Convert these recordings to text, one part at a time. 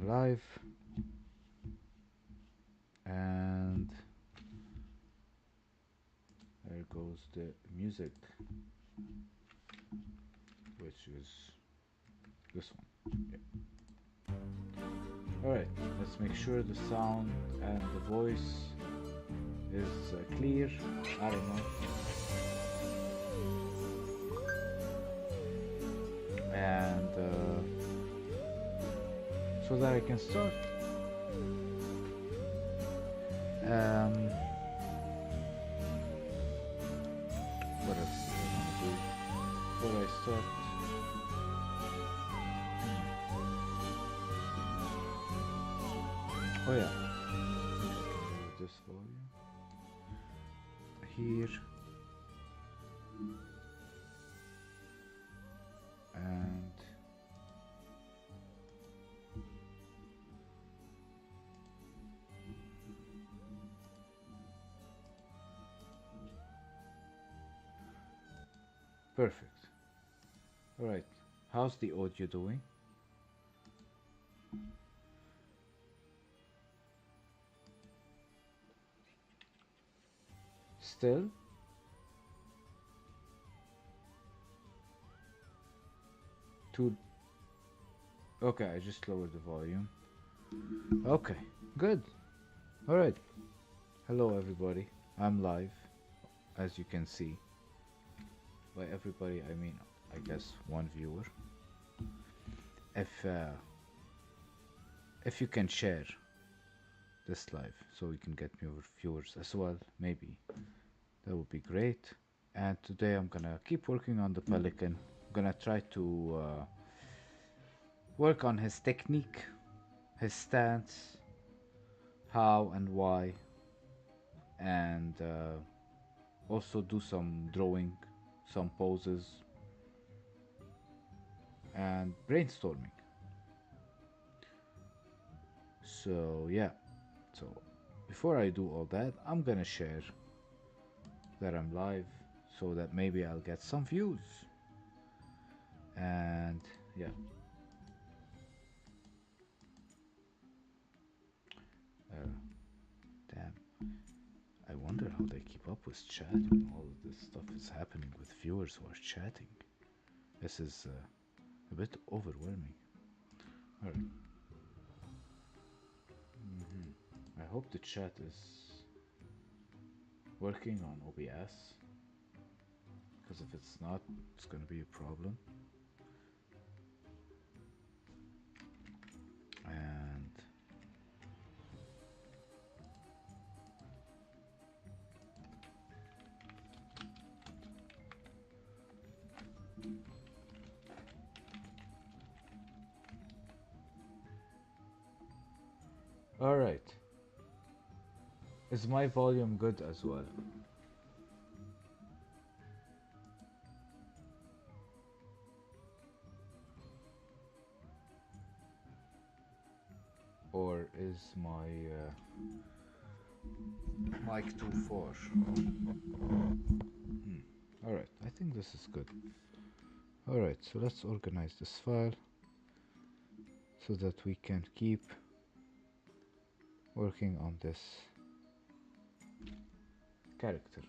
live, and there goes the music, which is this one. Yeah. Alright, let's make sure the sound and the voice is clear. I don't know. And so that I can start. What else do I want to do before I start? Oh yeah, this volume here, and perfect. All right, how's the audio doing? Still? Too. Okay, I just lowered the volume. Okay, good. Alright. Hello, everybody. I'm live, as you can see. By everybody, I mean, I guess, one viewer. If you can share this live so we can get more viewers as well, maybe that would be great. And today I'm gonna keep working on the Pelican. I'm gonna try to work on his technique, his stance, how and why, and also do some drawing, some poses, and brainstorming. So yeah, so before I do all that, I'm gonna share that I'm live so that maybe I'll get some views. And yeah. Uh, Damn. I wonder how they keep up with chat when all of this stuff is happening with viewers who are chatting. This is a bit overwhelming. Alright. I hope the chat is working on OBS, because if it's not, it's gonna be a problem. And alright. Is my volume good as well? Or is my mic too far? Alright, I think this is good. Alright, so let's organize this file so that we can keep working on this character.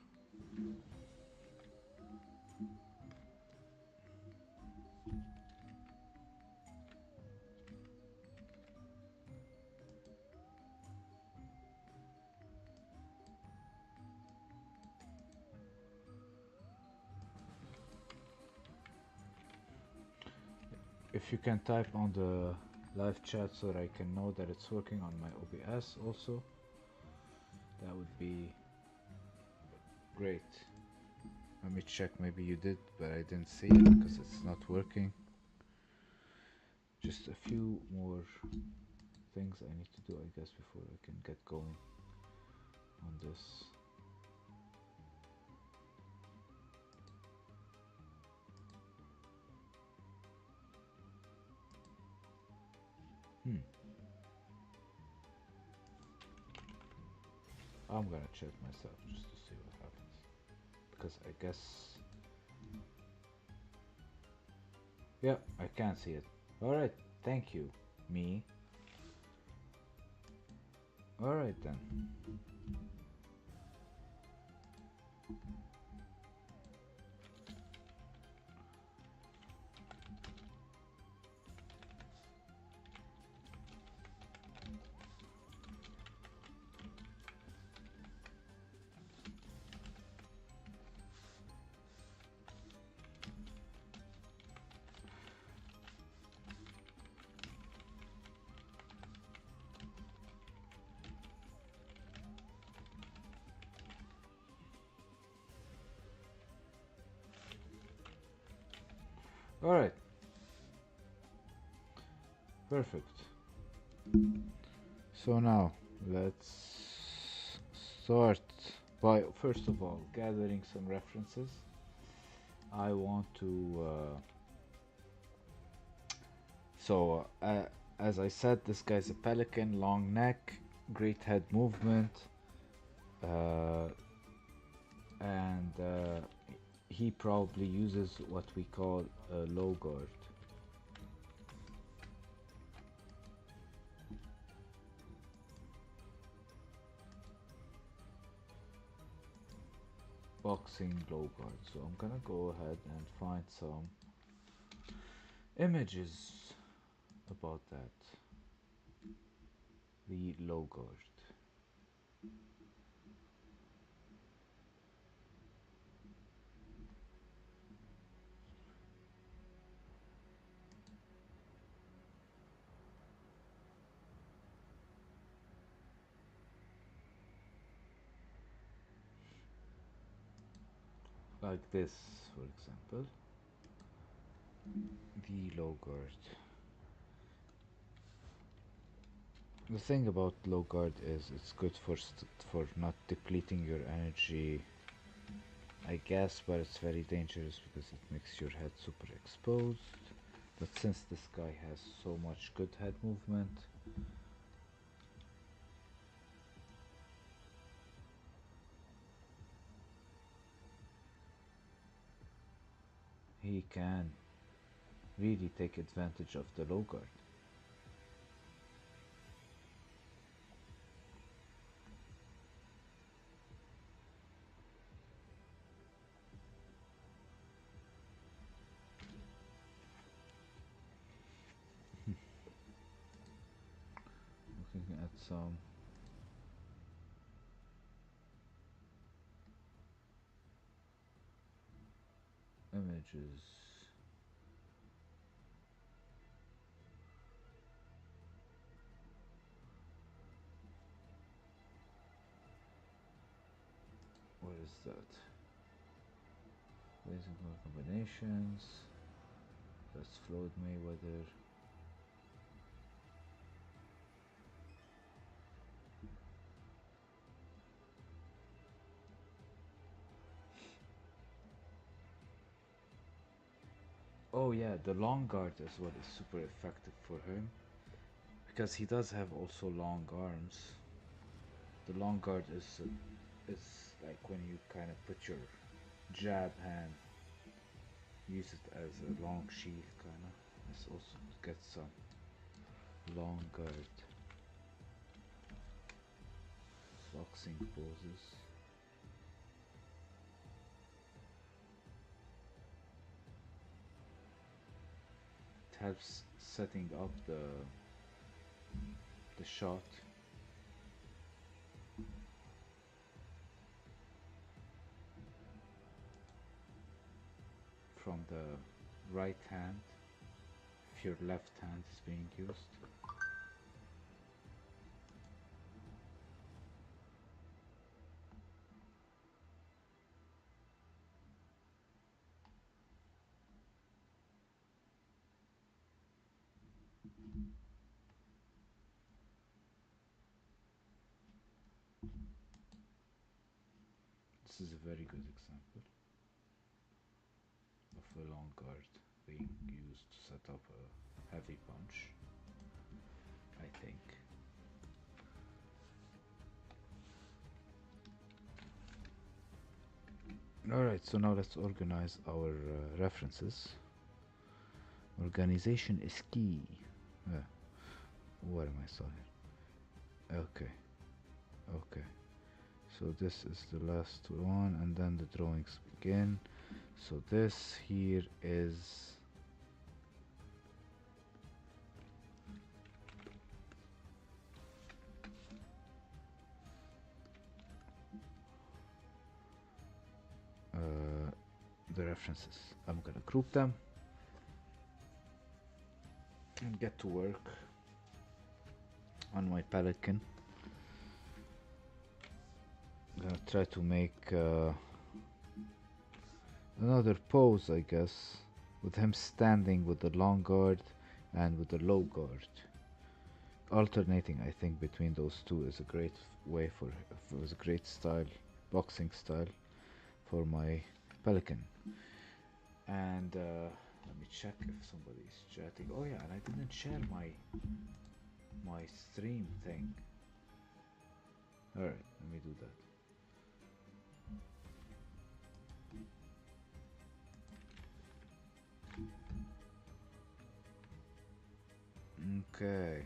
If you can type on the live chat so that I can know that it's working on my OBS also, that would be great. Let me check, maybe you did, but I didn't see it because it's not working. Just a few more things I need to do, I guess, before I can get going on this. I'm gonna check myself just to see what happens, because I guess, yeah, I can see it. Alright, thank you, me. Alright then. Alright, perfect. So now let's start by first of all gathering some references. I want to as I said, this guy's a pelican, long neck, great head movement, uh, and he probably uses what we call a low guard. Boxing low guard. So I'm gonna go ahead and find some images about that. The low guard. Like this, for example. The low guard. The thing about low guard is it's good for not depleting your energy, I guess, but it's very dangerous because it makes your head super exposed. But since this guy has so much good head movement, he can really take advantage of the low guard. Looking at some images. What is that? Raising more combinations. That's Floyd Mayweather. Oh yeah, the long guard is what is super effective for him because he does have also long arms. The long guard is like when you kind of put your jab hand, use it as a long shield kind of. This also gets some long guard boxing poses. It helps setting up the shot. From the right hand if your left hand is being used. This is a very good example of a long guard being used to set up a heavy punch, I think. Alright, so now let's organize our references. Organization is key. What am I saying? Okay. Okay, so this is the last one, and then the drawings begin. So this here is the references. I'm gonna group them and get to work on my Pelican. I'm gonna try to make another pose, I guess, with him standing with the long guard and with the low guard. Alternating, I think, between those two is a great way was a great style, boxing style for my Pelican. And let me check if somebody's chatting. Oh yeah, and I didn't share my stream thing. All right, let me do that. Okay.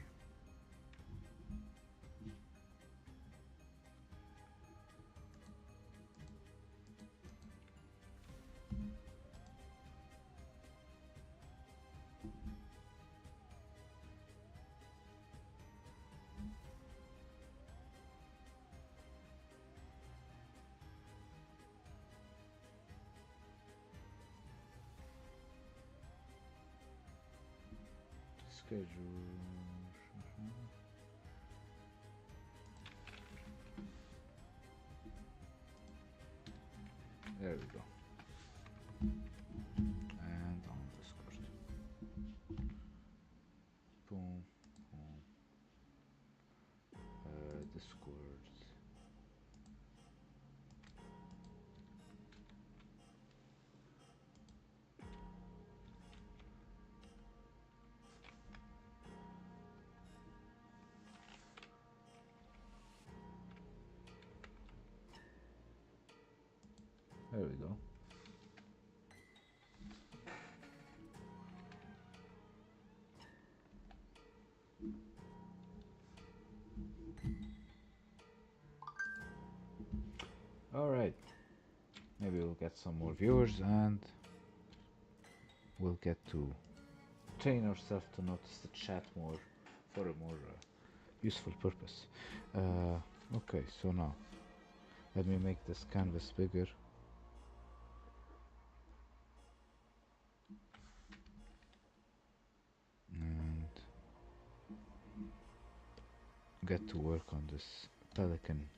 Schedule. There we go. And on Discord. Boom. Boom. Discord. There we go. Alright. Maybe we'll get some more viewers and we'll get to train ourselves to notice the chat more for a more useful purpose. Okay, so now let me make this canvas bigger. And get to work on this Pelican.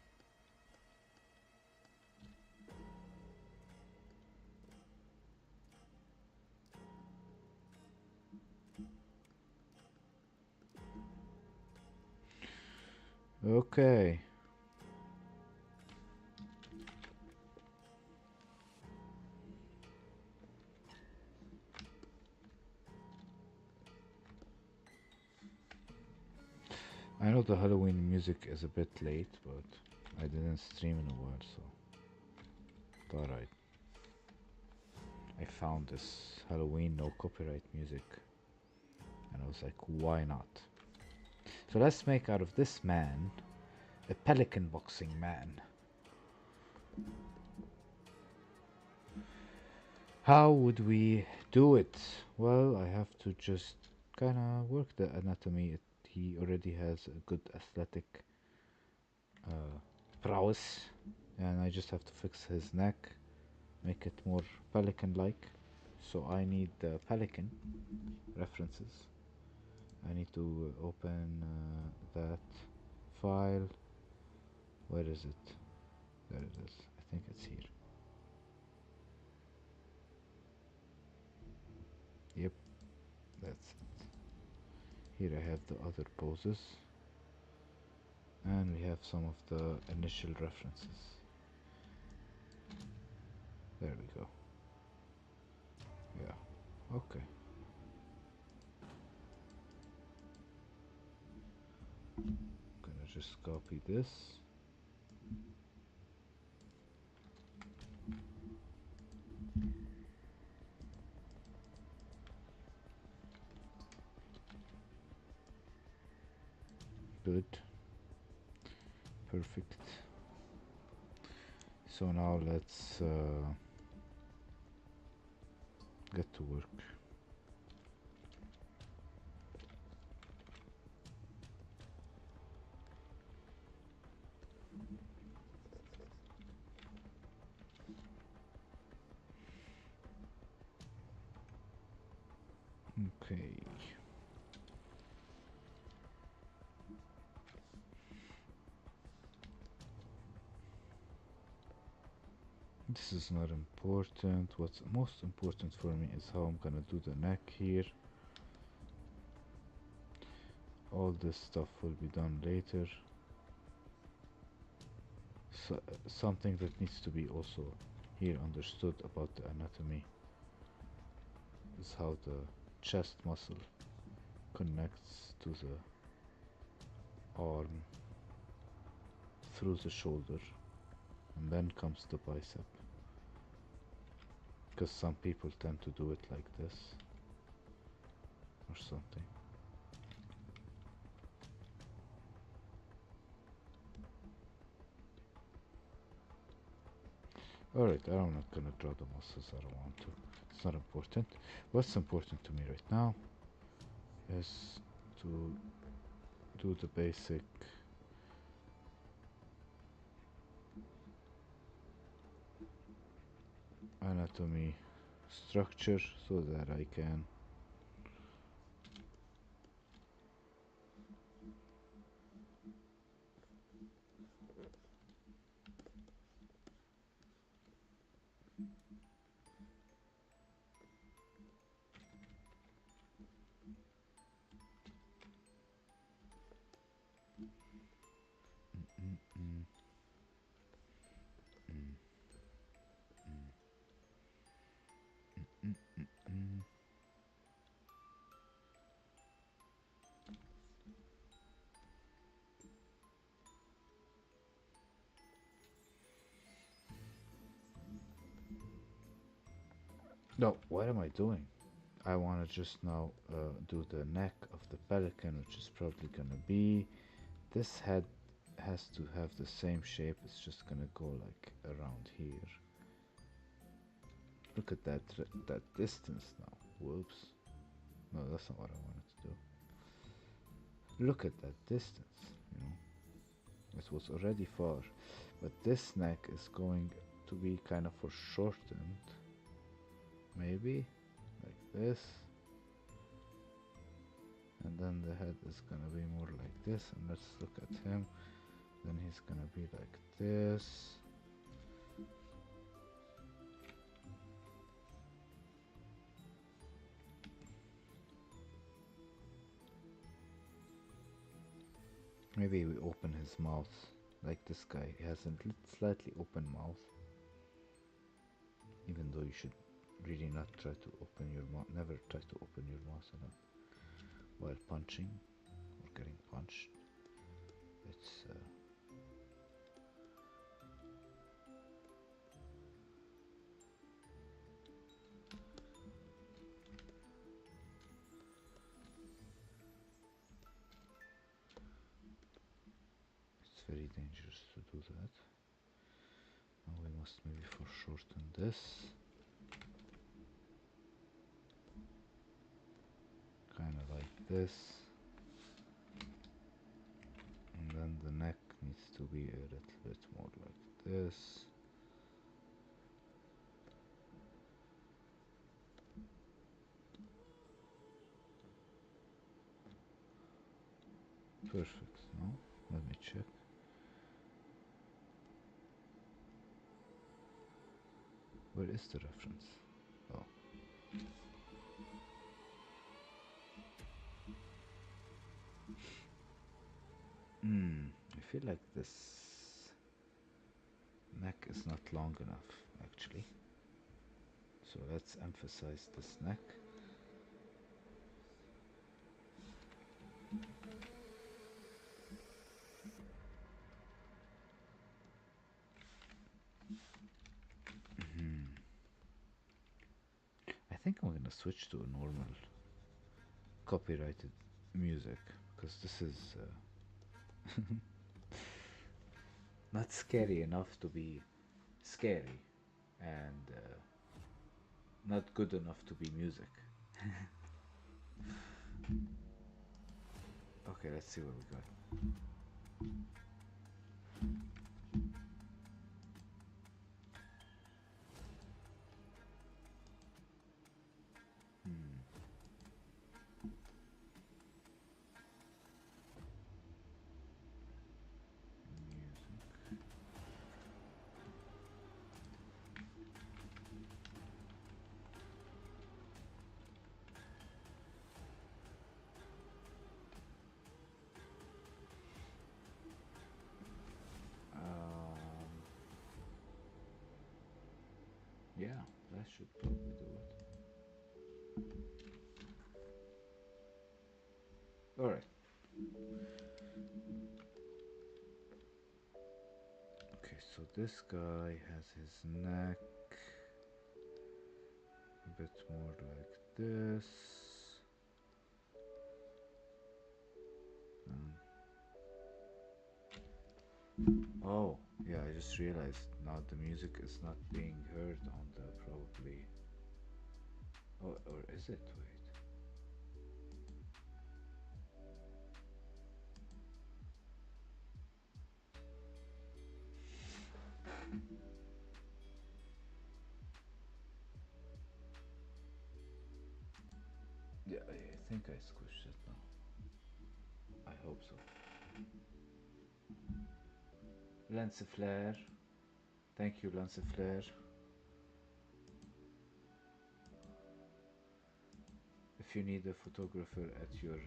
Okay. I know the Halloween music is a bit late, but I didn't stream in a while, so thought I found this Halloween no copyright music, and I was like, why not? So let's make out of this man a Pelican boxing man. How would we do it? Well, I have to just kind of work the anatomy. He already has a good athletic prowess, and I just have to fix his neck, make it more Pelican-like. So I need the Pelican references. I need to open that file. Where is it? There it is. I think it's here. Yep, that's it. Here I have the other poses, and we have some of the initial references. There we go. Yeah, okay. Gonna just copy this. Good. Perfect. So now let's get to work. Okay. This is not important. What's most important for me is how I'm gonna do the neck here. All this stuff will be done later. So, something that needs to be also here understood about the anatomy is how the chest muscle connects to the arm through the shoulder, and then comes the bicep, because some people tend to do it like this or something. Alright, I'm not gonna draw the muscles, I don't want to. It's not important. What's important to me right now is to do the basic anatomy structure so that I can mm, mm, mm, mm, mm, mm. No, what am I doing? I want to just now do the neck of the pelican, which is probably gonna be this head has to have the same shape. It's just gonna go like around here. Look at that distance now. Whoops. No, that's not what I wanted to do. Look at that distance, you know. It was already far, but this neck is going to be kind of foreshortened. Maybe like this. And then the head is gonna be more like this, and let's look at him. Then he's gonna be like this. Maybe we open his mouth like this guy. He has a slightly open mouth, even though you should really not try to open your mouth. Never try to open your mouth while punching or getting punched. It's it's very dangerous to do that. Now we must maybe foreshorten this, kind of like this, and then the neck needs to be a little bit more like this. Perfect. No, let me check. Where is the reference? Oh, I feel like this neck is not long enough actually. So let's emphasize this neck. I think I'm gonna switch to a normal copyrighted music because this is not scary enough to be scary, and not good enough to be music. Okay, let's see what we got. Hmm. Music. Yeah, that should probably do it. All right. Okay, so this guy has his neck a bit more like this. Um, oh, yeah, I just realized now the music is not being heard on the probably. Oh, or is it? Wait. Yeah, I think I squished it now. I hope so. Lens flare. Thank you, Lens flare. If you need a photographer at your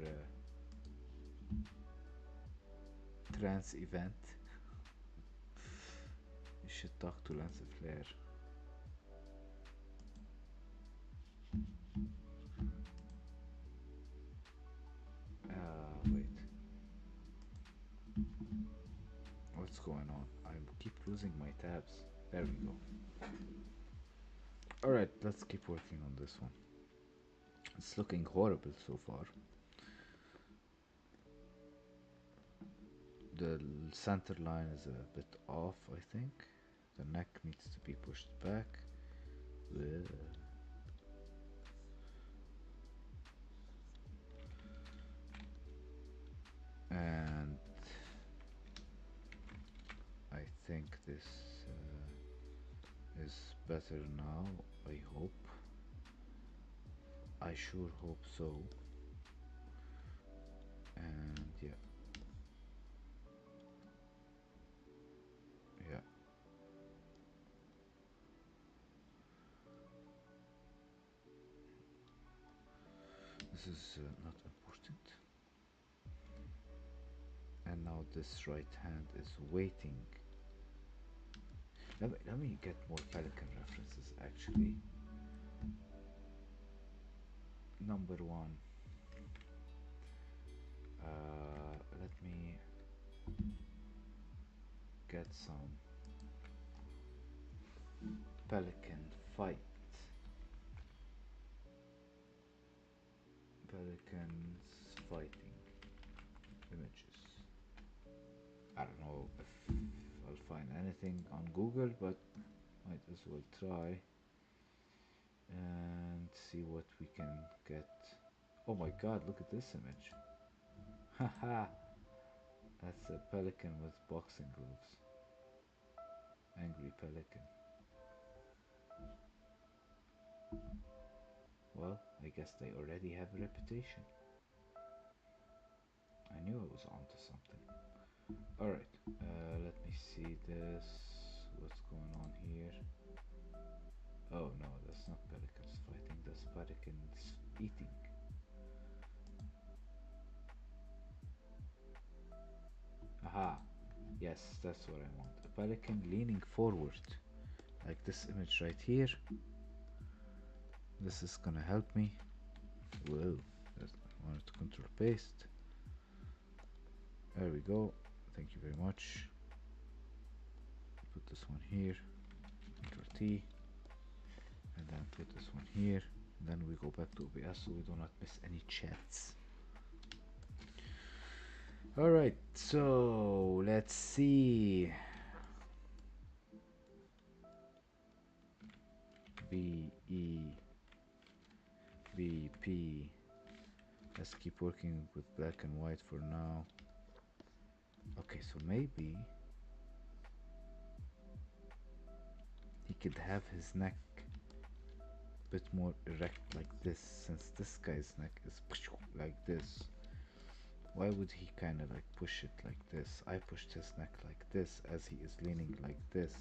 trance event, you should talk to Lens flare. Wait. What's going on? I keep losing my tabs. There we go. Alright, let's keep working on this one. It's looking horrible so far. The center line is a bit off, I think. The neck needs to be pushed back. Ugh. And I think this is better now, I hope. I sure hope so. And yeah. Yeah. This is not important. And now this right hand is waiting. Let me get more Pelican references actually. Number one. Let me get some Pelican fight. Pelicans fighting images. I don't know if I'll find anything on Google, but might as well try and see what we can get. Oh my god, look at this image. Haha, that's a pelican with boxing gloves. Angry pelican. Well, I guess they already have a reputation. I knew I was onto something. Alright, let me see this. What's going on here? Oh no, that's not pelicans fighting, that's pelicans eating. Aha, yes, that's what I want. A pelican leaning forward, like this image right here. This is gonna help me. Whoa, I wanted to control paste. There we go. Thank you very much. Put this one here. Control T. And then put this one here. And then we go back to OBS so we do not miss any chats. Alright, so let's see. B, E, B, P. Let's keep working with black and white for now. Okay, so maybe he could have his neck a bit more erect like this, since this guy's neck is like this. Why would he kind of like push it like this? I pushed his neck like this as he is leaning like this,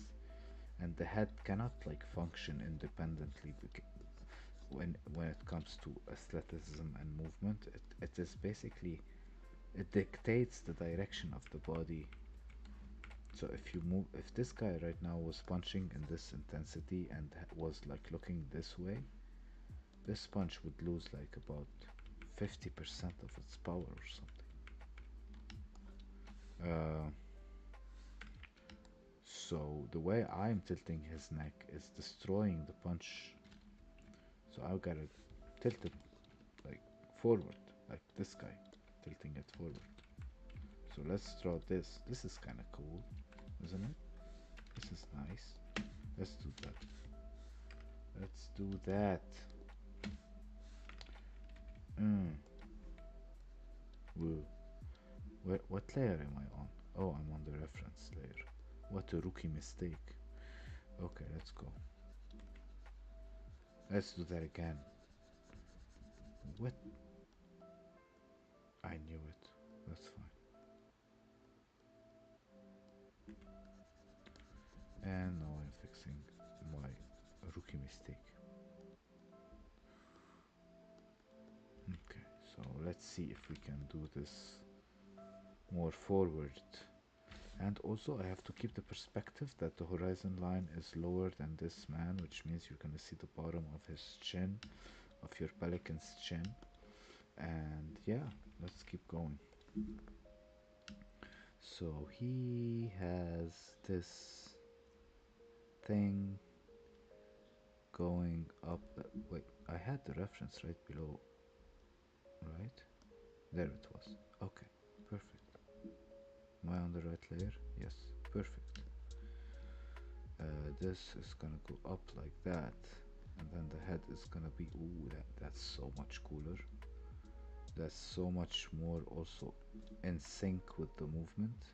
and the head cannot like function independently when it comes to athleticism and movement. It is basically, it dictates the direction of the body. So if this guy right now was punching in this intensity and was like looking this way, this punch would lose like about 50% of its power or something. So the way I'm tilting his neck is destroying the punch. So I gotta tilt it like forward, like this guy, tilting it forward. So let's draw this. This is kind of cool, isn't it? This is nice. Let's do that. Let's do that. Whoa. What layer am I on? Oh, I'm on the reference layer. What a rookie mistake. Okay, let's go. Let's do that again. What? I knew it. That's fine. And now I'm fixing my rookie mistake. Okay, so let's see if we can do this more forward. And also I have to keep the perspective that the horizon line is lower than this man, which means you're gonna see the bottom of his chin, of your pelican's chin. And yeah, let's keep going. So he has this thing going up. Wait, I had the reference right below, right? There it was. Okay, perfect. Am I on the right layer? Yes, perfect. This is gonna go up like that, and then the head is gonna be, ooh, that's so much cooler. That's so much more also in sync with the movement,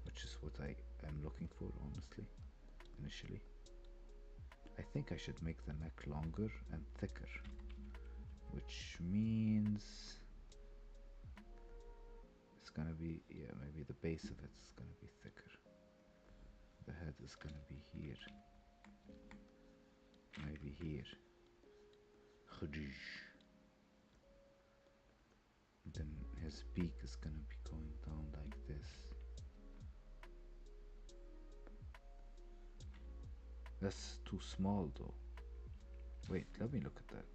which is what I am looking for, honestly, initially. I think I should make the neck longer and thicker, which means it's gonna be, yeah, maybe the base of it is gonna be thicker. The head is gonna be here, maybe here. Then his beak is gonna be going down like this. That's too small though. Wait, let me look at that.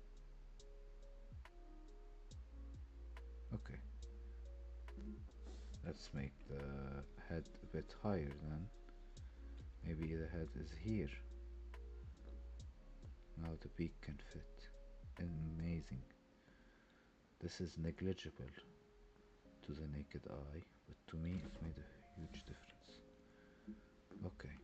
Okay. Let's make the head a bit higher then. Maybe the head is here. Now the beak can fit. Amazing. This is negligible to the naked eye, but to me it made a huge difference. Okay.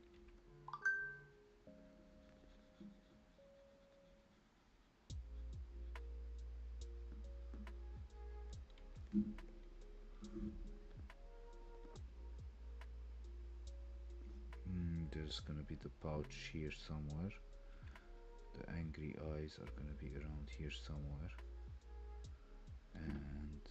There's gonna be the pouch here somewhere. The angry eyes are gonna be around here somewhere. And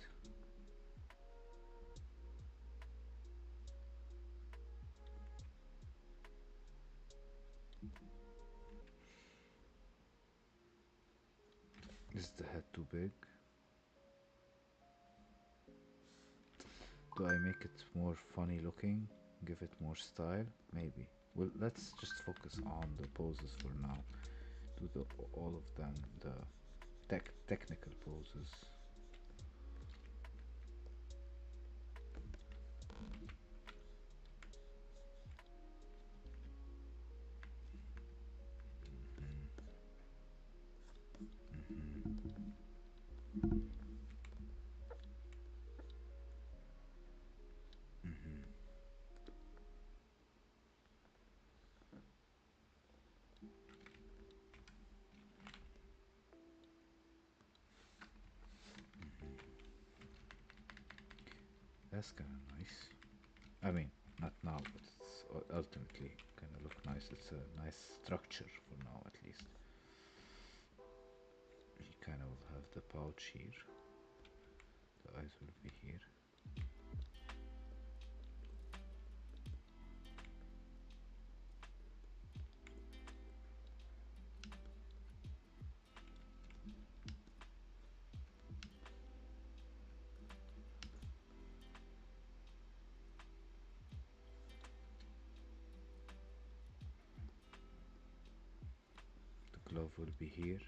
is the head too big? Do I make it more funny looking? Give it more style? Maybe. Well, let's just focus on the poses for now. Do all of them, the technical poses. That's kind of nice. I mean, not now, but it's ultimately gonna look nice. It's a nice structure for now, at least. You kind of will have the pouch here. The eyes will be here. The glove will be here.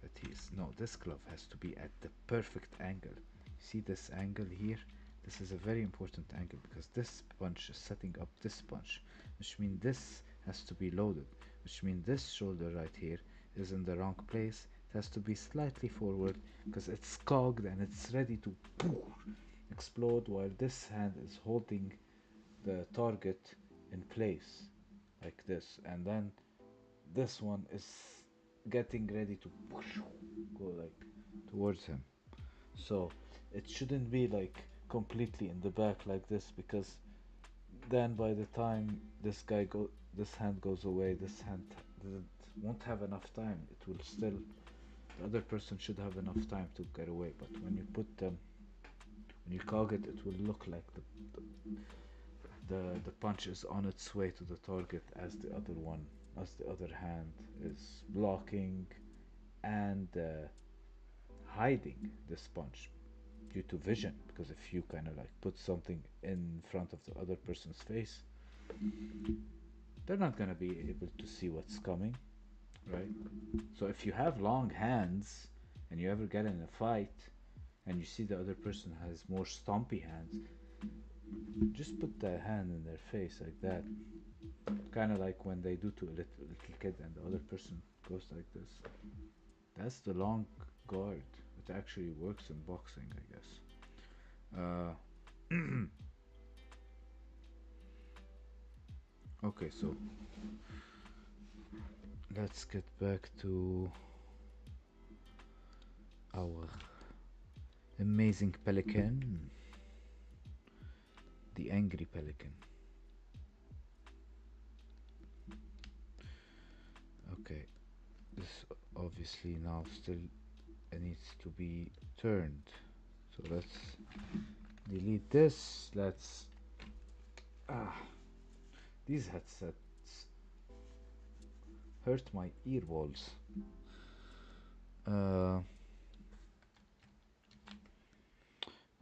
But no, this glove has to be at the perfect angle. See this angle here? This is a very important angle because this punch is setting up this punch, which means this has to be loaded, which means this shoulder right here is in the wrong place. It has to be slightly forward because it's cogged and it's ready to explode while this hand is holding the target in place like this, and then this one is getting ready to go like towards him. So it shouldn't be like completely in the back like this, because then by the time this hand goes away, this hand won't have enough time. It will still, the other person should have enough time to get away. But when you put them, when you cog it, it will look like the punch is on its way to the target as the other hand is blocking and hiding this punch due to vision, because if you kind of like put something in front of the other person's face, they're not going to be able to see what's coming, right? So if you have long hands and you ever get in a fight and you see the other person has more stompy hands, just put the hand in their face like that, kind of like when they do to a little kid and the other person goes like this. That's the long guard. It actually works in boxing, I guess. Okay, so let's get back to our amazing pelican, the angry pelican. Okay, this obviously now still needs to be turned. So let's delete this. Let's these headsets hurt my earballs. Uh,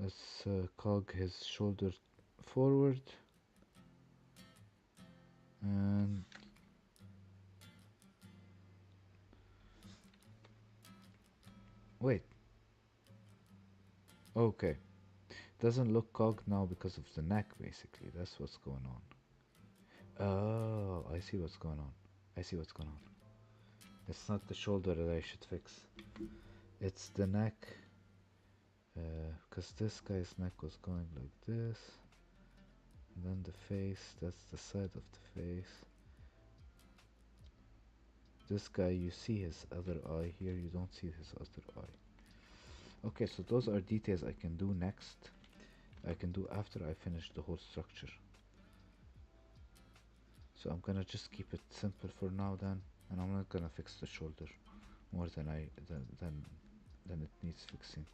let's cog his shoulder forward and wait. Okay, doesn't look cogged now because of the neck. Basically, that's what's going on. Oh, I see what's going on. I see what's going on. It's not the shoulder that I should fix. It's the neck. Because this guy's neck was going like this. And then the face, that's the side of the face. This guy, you see his other eye here, you don't see his other eye. Okay, so those are details I can do next. I can do after I finish the whole structure. So I'm gonna just keep it simple for now then, and I'm not gonna fix the shoulder more than than it needs fixing.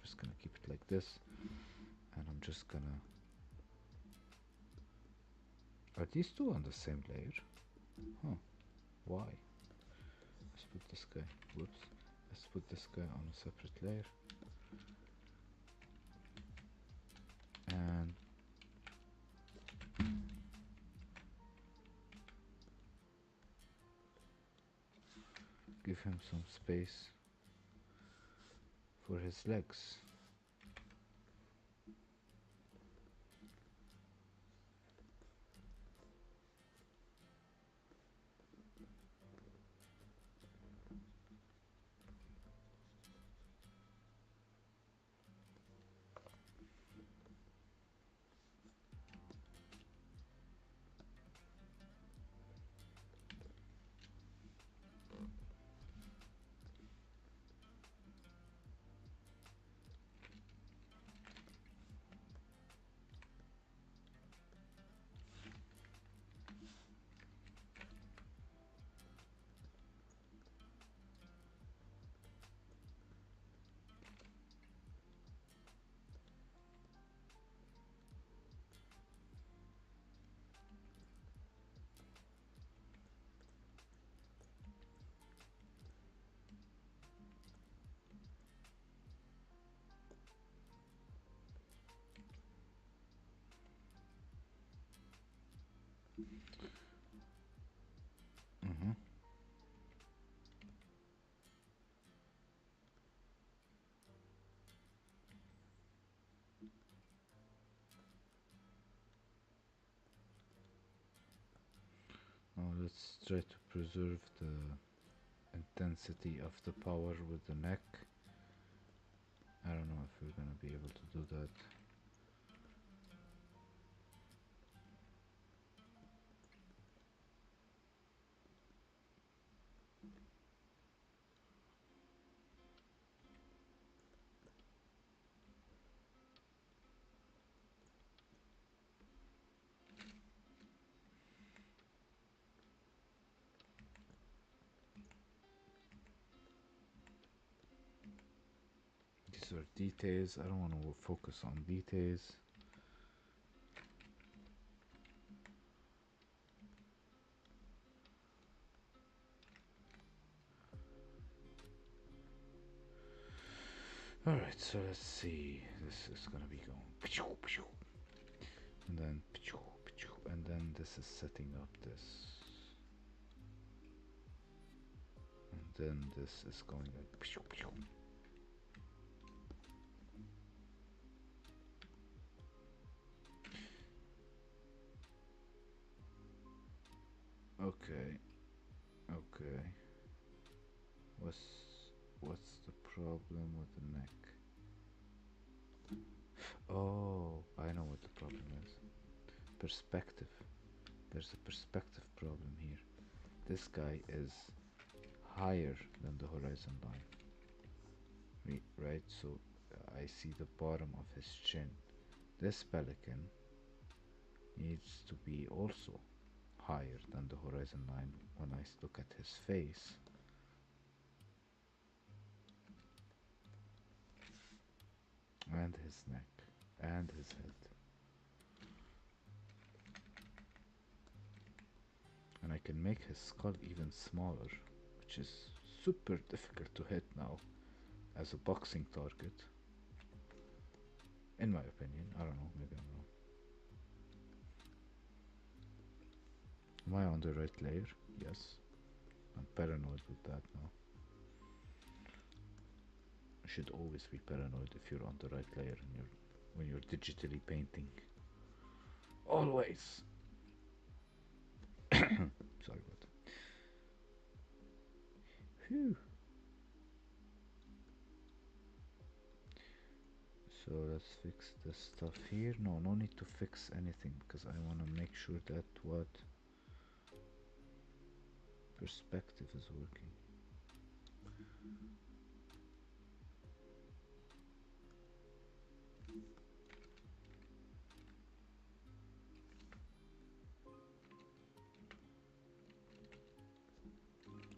Just gonna keep it like this, and I'm just gonna. Are these two on the same layer? Huh? Why? Let's put this guy. Whoops. Let's put this guy on a separate layer, and give him some space for his legs. Mm-hmm. Now let's try to preserve the intensity of the power with the neck. I don't know if we're gonna be able to do that. These are details. I don't want to focus on details. Alright, so let's see. This is gonna be going. And then. And then this is setting up this. And then this is going like. Okay, okay. What's what's the problem with the neck? Oh, I know what the problem is. Perspective. There's a perspective problem here. This guy is higher than the horizon line, right? So I see the bottom of his chin. This pelican needs to be also higher than the horizon line when I look at his face. And his neck and his head. And I can make his skull even smaller, which is super difficult to hit now as a boxing target. In my opinion, I don't know, maybe I'm wrong. Am I on the right layer? Yes. I'm paranoid with that now. You should always be paranoid if you're on the right layer when you're digitally painting. Always. Sorry about that. Phew. So let's fix this stuff here. No need to fix anything because I want to make sure that what perspective is working.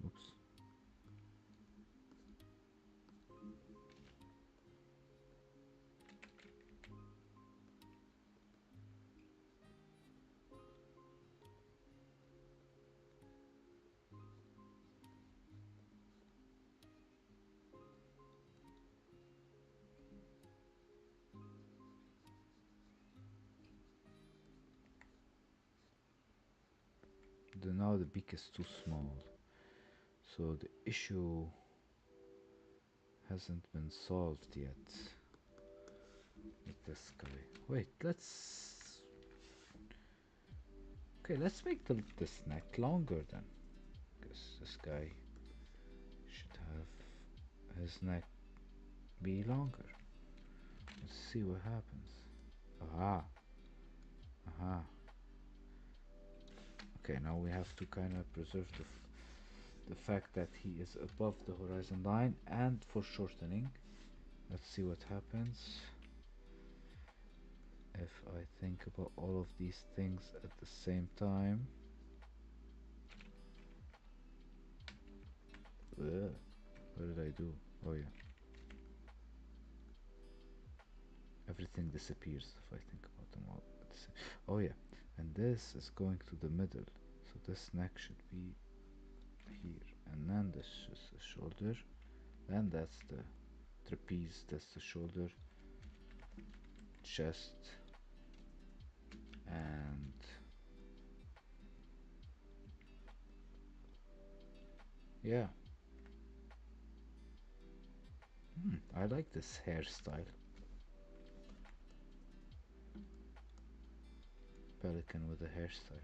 Oops. Now the beak is too small. So the issue hasn't been solved yet. With this guy. Wait, let's make this neck longer then. Because this guy should have his neck be longer. Let's see what happens. Aha. Aha. Okay, now we have to kind of preserve the fact that he is above the horizon line and for shortening. Let's see what happens if I think about all of these things at the same time. Ugh. What did I do? Oh yeah. Everything disappears if I think about them all at the same. Oh yeah. And this is going to the middle. So this neck should be here. And then this is the shoulder. Then that's the trapeze, that's the shoulder, chest, and Yeah. I like this hairstyle. Pelican with a hairstyle.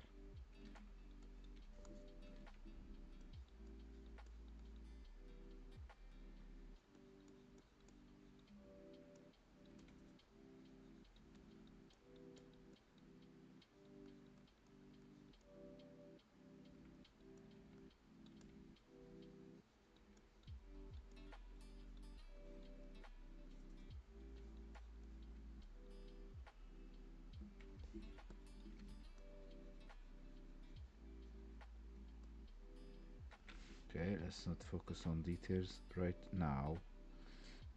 Okay, let's not focus on details right now.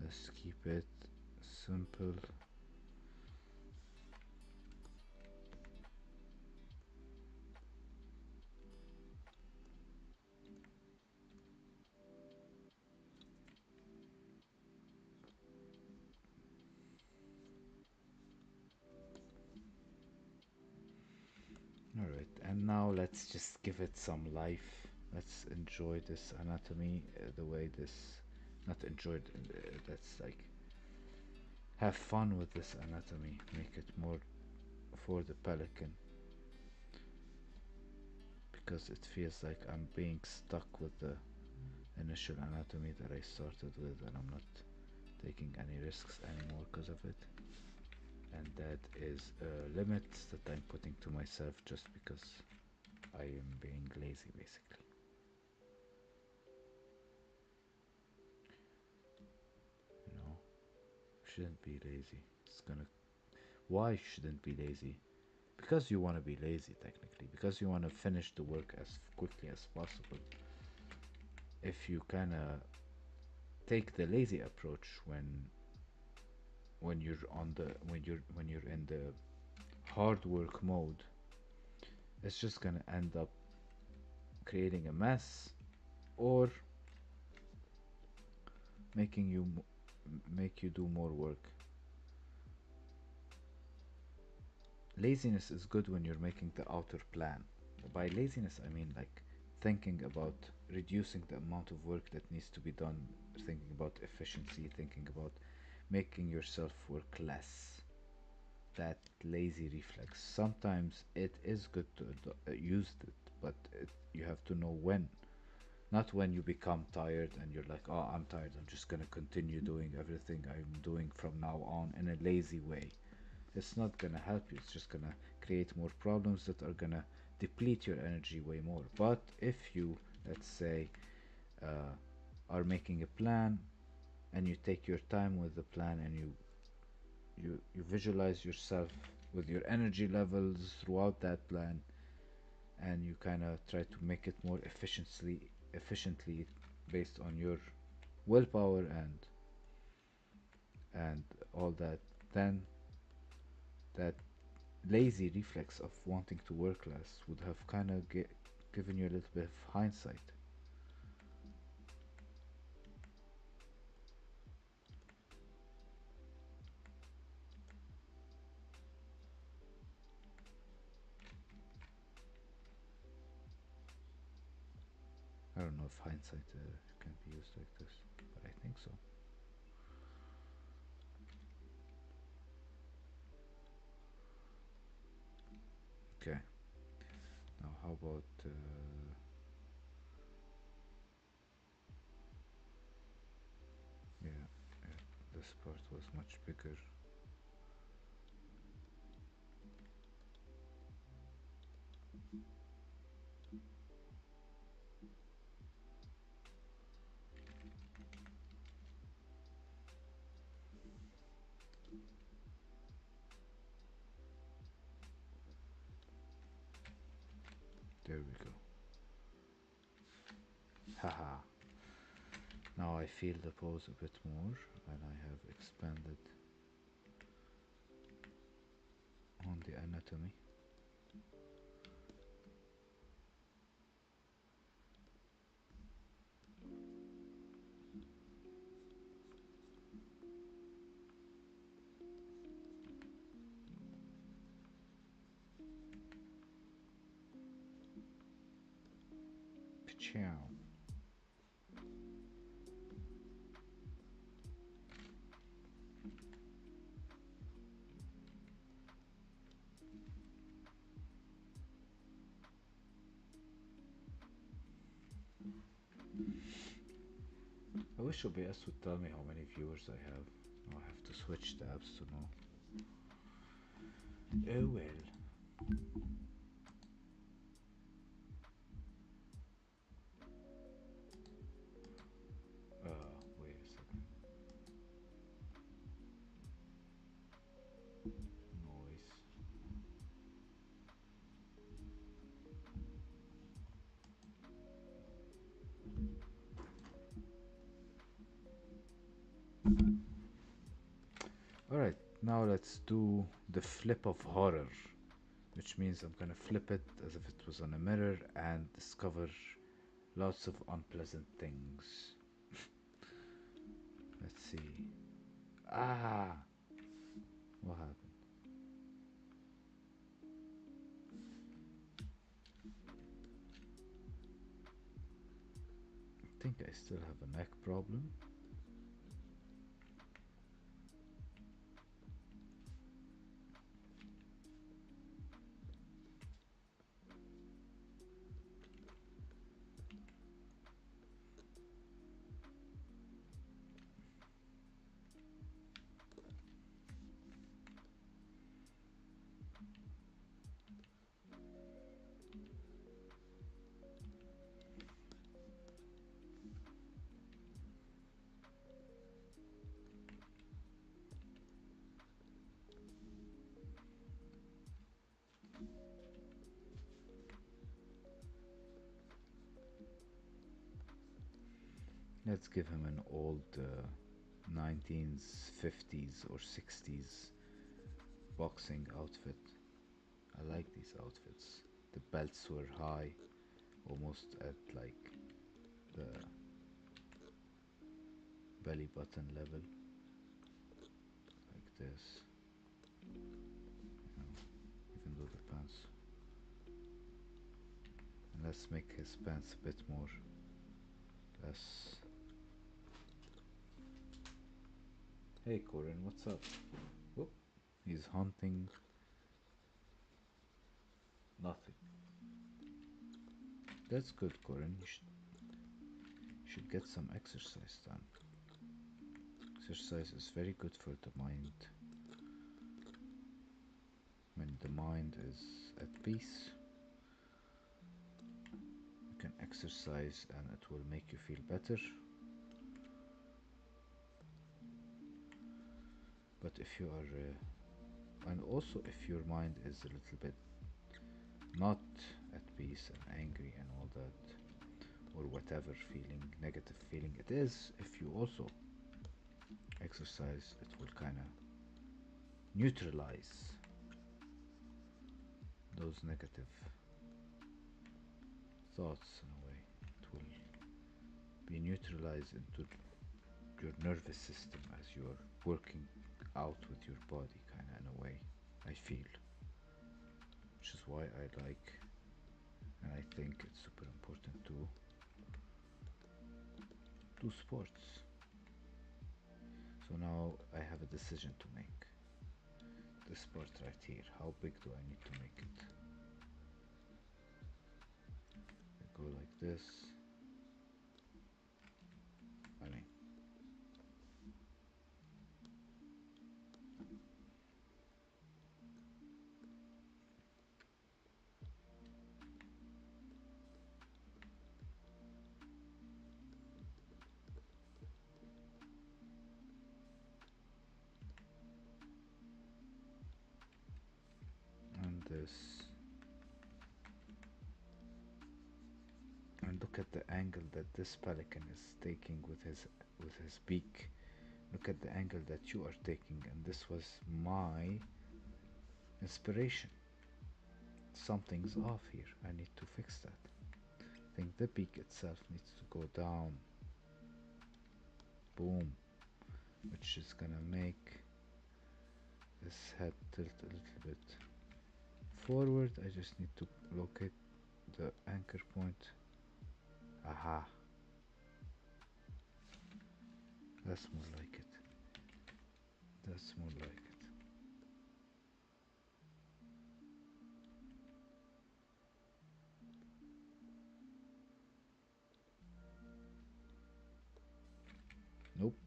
Let's keep it simple. Alright, and now let's just give it some life. Let's enjoy this anatomy the way this. Not enjoy it, let's like have fun with this anatomy. Make it more for the pelican because it feels like I'm being stuck with the initial anatomy that I started with, and I'm not taking any risks anymore because of it. And that is a limit that I'm putting to myself just because I am being lazy, basically. You know, shouldn't be lazy. It's gonna. Why shouldn't be lazy? Because you want to be lazy, technically. Because you want to finish the work as quickly as possible. If you kind of take the lazy approach when you're on the when you're in the hard work mode, it's just gonna end up creating a mess or making you make you do more work. Laziness is good when you're making the outer plan. By laziness, I mean like thinking about reducing the amount of work that needs to be done, thinking about efficiency, thinking about making yourself work less. That lazy reflex. Sometimes it is good to use it, but you have to know when. Not when you become tired and you're like, oh, I'm tired, I'm just gonna continue doing everything I'm doing from now on in a lazy way. It's not gonna help you, it's just gonna create more problems that are gonna deplete your energy way more. But if you, let's say, uh, are making a plan and you take your time with the plan and you visualize yourself with your energy levels throughout that plan and you kind of try to make it more efficiently based on your willpower and all that, then that lazy reflex of wanting to work less would have kind of given you a little bit of hindsight. I don't know if hindsight can be used like this, but I think so. Okay, now how about yeah, yeah, this part was much bigger. There we go. Haha. Now I feel the pose a bit more and I have expanded on the anatomy. Ciao. wish OBS would tell me how many viewers I have. Now I have to switch tabs to know. Oh well. Wait a second. Noise. Alright, now let's do the flip of horror, which means I'm gonna flip it as if it was on a mirror and discover lots of unpleasant things. Let's see. Ah! What happened? I think I still have a neck problem. Let's give him an old 1950s or 60s boxing outfit. I like these outfits. The belts were high, almost at like the belly button level, like this. You know, even though the pants. And let's make his pants a bit more less. Hey Corin, what's up? Whoop. He's hunting nothing. That's good, Corin. You should get some exercise done. Exercise is very good for the mind. When the mind is at peace, you can exercise and it will make you feel better. But if you are, and also if your mind is a little bit not at peace and angry and all that, or whatever feeling, negative feeling it is, if you also exercise, it will kind of neutralize those negative thoughts in a way. It will be neutralized into your nervous system as you're working out with your body, kind of in a way, I feel. Which is why I like and I think it's super important to do sports. So now I have a decision to make. This part right here, how big do I need to make it? I go like this. I mean, and this, and look at the angle that this pelican is taking with his beak. Look at the angle that you are taking, and this was my inspiration. Something's off here. I need to fix that. I think the beak itself needs to go down. Boom. Which is gonna make this head tilt a little bit forward. I just need to locate the anchor point. Aha. That's more like it. That's more like it.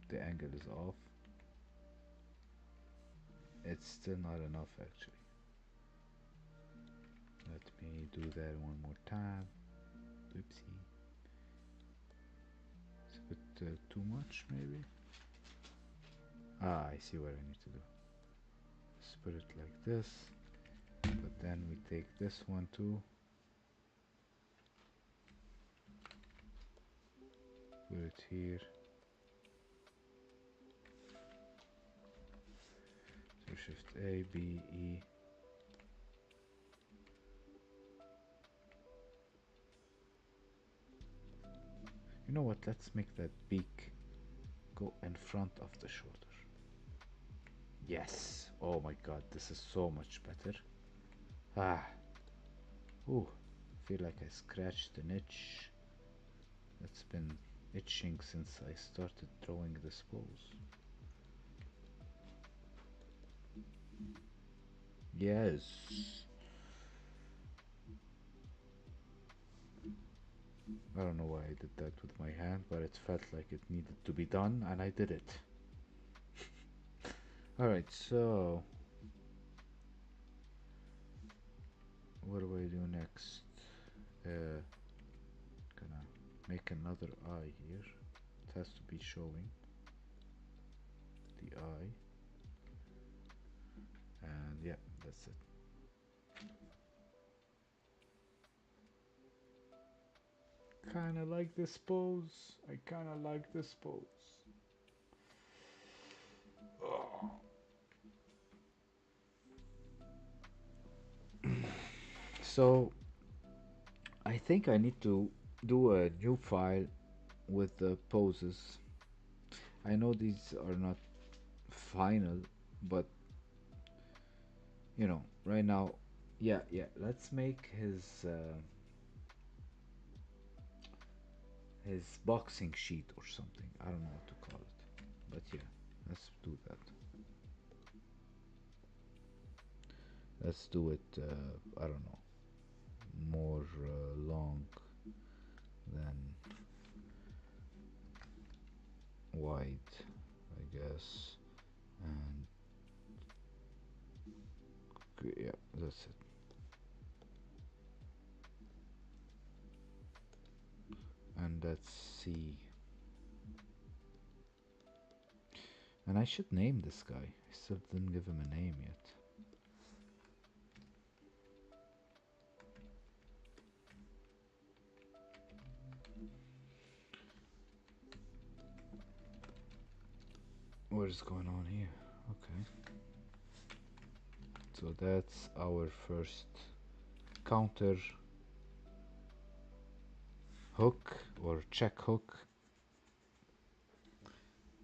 the angle is off. It's still not enough actually. Let me do that one more time. Oopsie. It's a bit too much maybe. Ah, I see what I need to do. Let's put it like this. But then we take this one too. Put it here. So shift A, B, E. You know what? Let's make that beak go in front of the shoulder. Yes. Oh my god, this is so much better. Ah. Ooh. Feel like I scratched an itch that's been itching since I started throwing this pose. Yes. I don't know why I did that with my hand, but it felt like it needed to be done, and I did it. Alright, so what do I do next? Gonna make another eye here. It has to be showing the eye, and yeah, that's it. Kinda like this pose. I kinda like this pose. Oh. So I think I need to do a new file with the poses. I know these are not final, but you know, right now, yeah, yeah. Let's make his boxing sheet or something. I don't know what to call it, but yeah, let's do that. Let's do it. I don't know, more long than wide, I guess. And yeah, that's it. And let's see. And I should name this guy. I still didn't give him a name yet. What is going on here? Okay. So that's our first counter hook or check hook.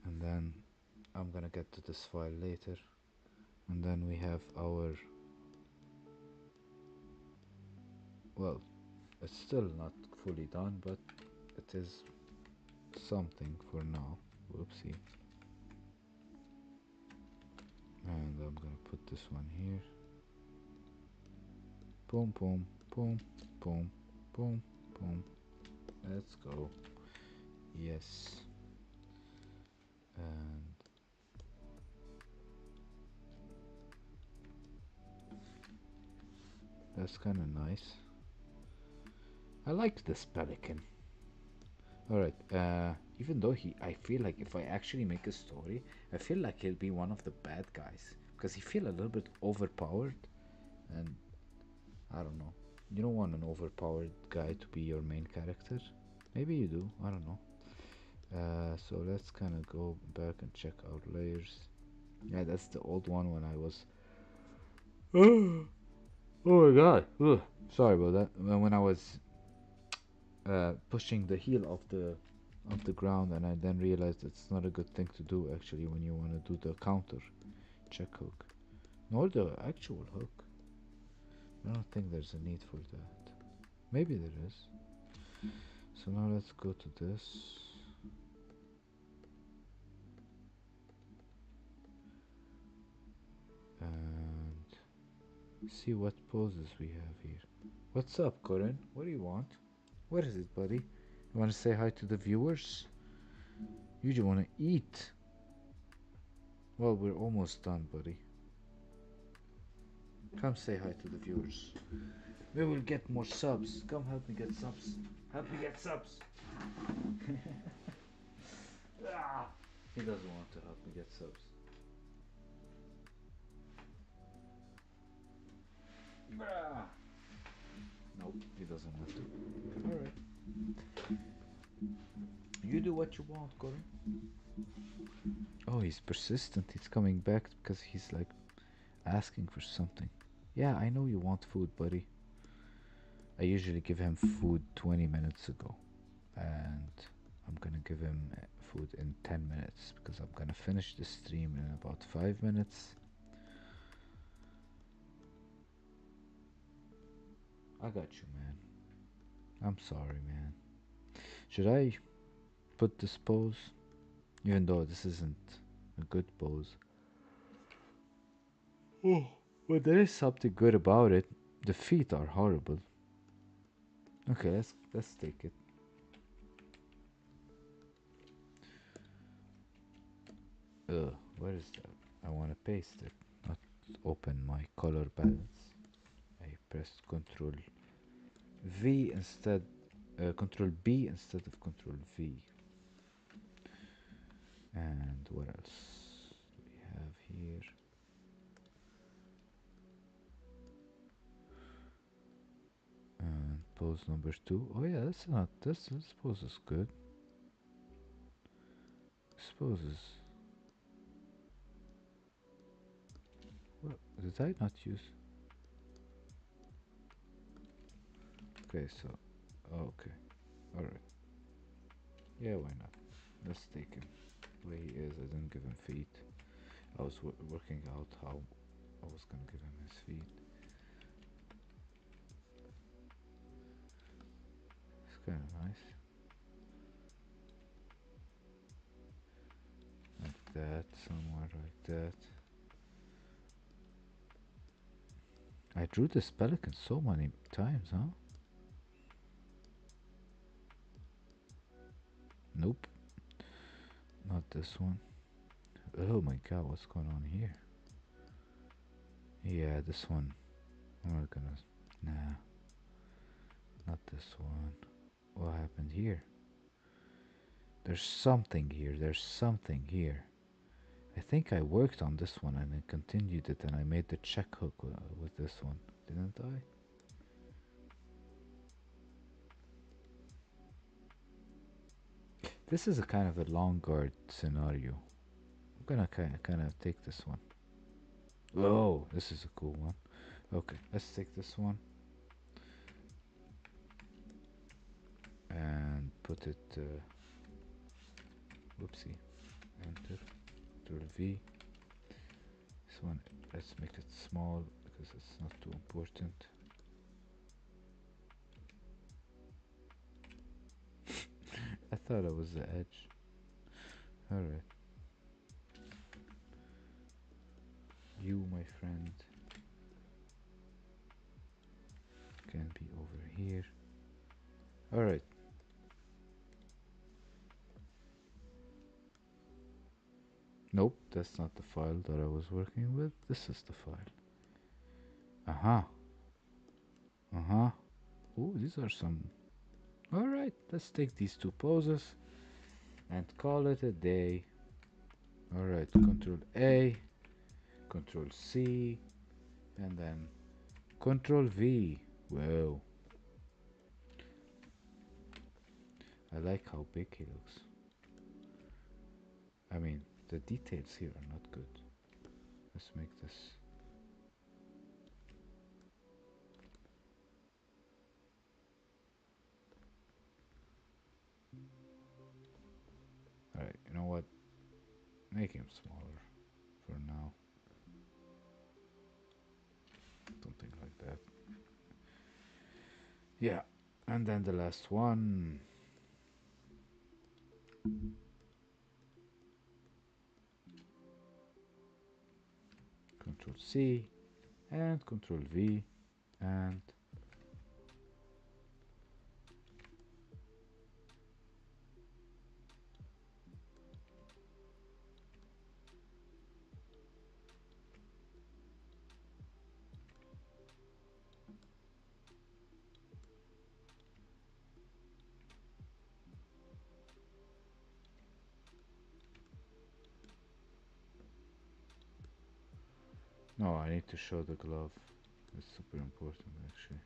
And then I'm gonna get to this file later. And then we have our, well, it's still not fully done, but it is something for now. Whoopsie. And I'm gonna put this one here. Boom, boom, boom, boom, boom, boom. Let's go. Yes. And that's kind of nice. I like this Pelican. Alright, even though I feel like if I actually make a story, I feel like he'll be one of the bad guys. Because he feel a little bit overpowered. And I don't know. You don't want an overpowered guy to be your main character. Maybe you do, I don't know. So let's kind of go back and check out layers. Yeah, that's the old one when I was... Oh my god. Ugh. Sorry about that. When I was pushing the heel of the ground, and I then realized it's not a good thing to do actually when you want to do the counter check hook, nor the actual hook. I don't think there's a need for that. Maybe there is. So now let's go to this. And see what poses we have here. What's up, Corin? What do you want? What is it, buddy? You want to say hi to the viewers? You just wanna eat. Well, we're almost done, buddy. Come say hi to the viewers. We will get more subs. Come help me get subs. Help me get subs. Ah, he doesn't want to help me get subs. Ah. Nope, he doesn't want to. Alright. You do what you want, Corin. Oh, he's persistent. He's coming back because he's like asking for something. Yeah, I know you want food, buddy. I usually give him food 20 minutes ago. And I'm gonna give him food in 10 minutes because I'm gonna finish the stream in about 5 minutes. I got you, man. I'm sorry, man. Should I put this pose? Even though this isn't a good pose. Oh, but there is something good about it. The feet are horrible. Okay, let's take it. Where is that? I wanna paste it, not open my color balance. I pressed Control V instead, Control B instead of Control V. And what else do we have here? And pose number 2. Oh yeah, that's not this pose is good. This pose is. What did I not use? Okay, so okay, all right. Yeah, why not? Let's take him the way he is. I didn't give him feet. I was working out how I was gonna give him his feet. It's kind of nice. Like that, somewhere like that. I drew this pelican so many times, huh? Nope, not this one. Oh my god, what's going on here? Yeah, this one. I'm not gonna. Nah, not this one. What happened here? There's something here. There's something here. I think I worked on this one and I continued it and I made the check hook with this one, didn't I? This is a kind of a long guard scenario. I'm gonna kind of take this one. Oh, this is a cool one. Okay, let's take this one and put it. Whoopsie. Enter. Control V. This one. Let's make it small because it's not too important. I thought it was the edge. All right. You, my friend, can be over here. All right. Nope, that's not the file that I was working with. This is the file. Uh-huh. Uh-huh. Ooh, these are some... Alright, let's take these two poses and call it a day. Alright, Control A, Control C, and then Control V. Whoa. I like how big he looks. I mean, the details here are not good. Let's make this... Alright, you know what? Make him smaller for now. Something like that. Yeah, and then the last one. Control C and Control V and No, I need to show the glove. It's super important actually.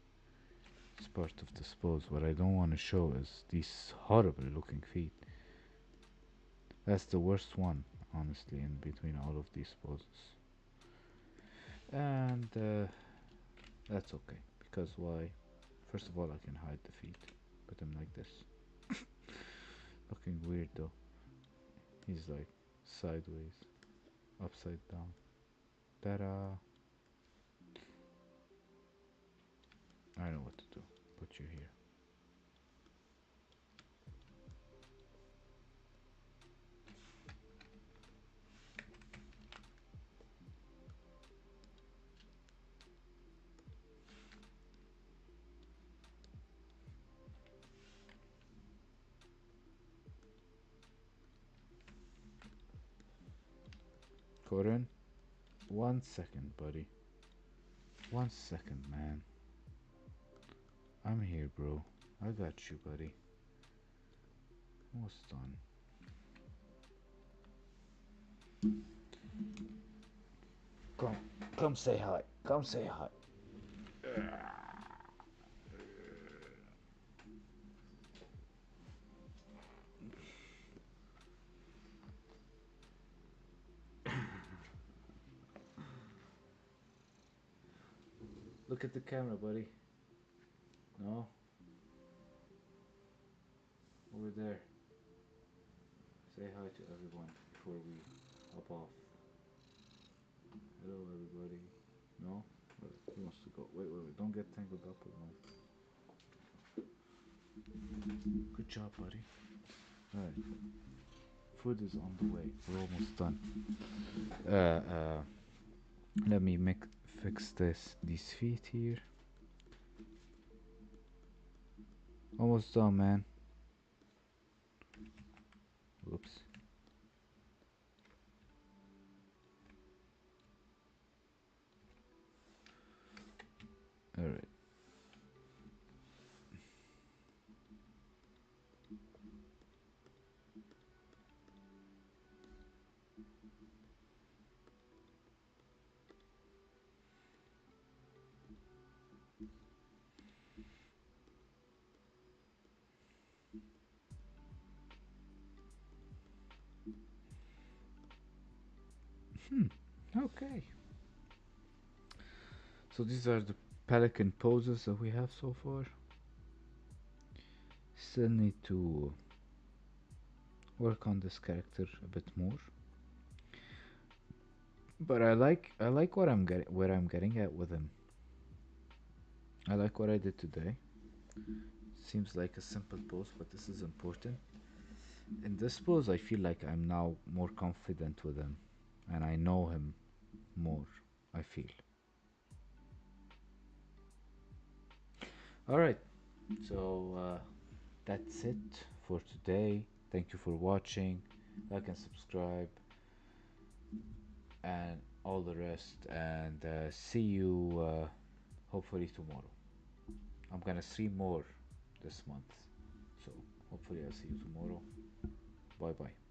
It's part of the pose. What I don't want to show is these horrible looking feet. That's the worst one, honestly, in between all of these poses. And that's okay, because why? First of all, I can hide the feet. Put them like this. Looking weird though. He's like sideways, upside down. Ta-da! I know what to do. Put you here. Corin, 1 second, buddy. 1 second, man. I'm here, bro. I got you, buddy. Almost done. Come, come say hi. Come say hi. Look at the camera, buddy. No, over there. Say hi to everyone before we hop off. Hello, everybody. No? He wants to go. Wait, wait, wait. Don't get tangled up with my. Good job, buddy. Alright. Food is on the way. We're almost done. Uh, let me fix these feet here. Almost done, man. Whoops. Alright. Okay. So these are the pelican poses that we have so far. Still need to work on this character a bit more. But I like what I'm getting where I'm getting at with him. I like what I did today. Seems like a simple pose, but this is important. In this pose, I feel like I'm now more confident with him, and I know him more. I feel. All right. So that's it for today. Thank you for watching. Like and subscribe, and all the rest. And see you hopefully tomorrow. I'm gonna stream more this month, so hopefully I'll see you tomorrow. Bye bye.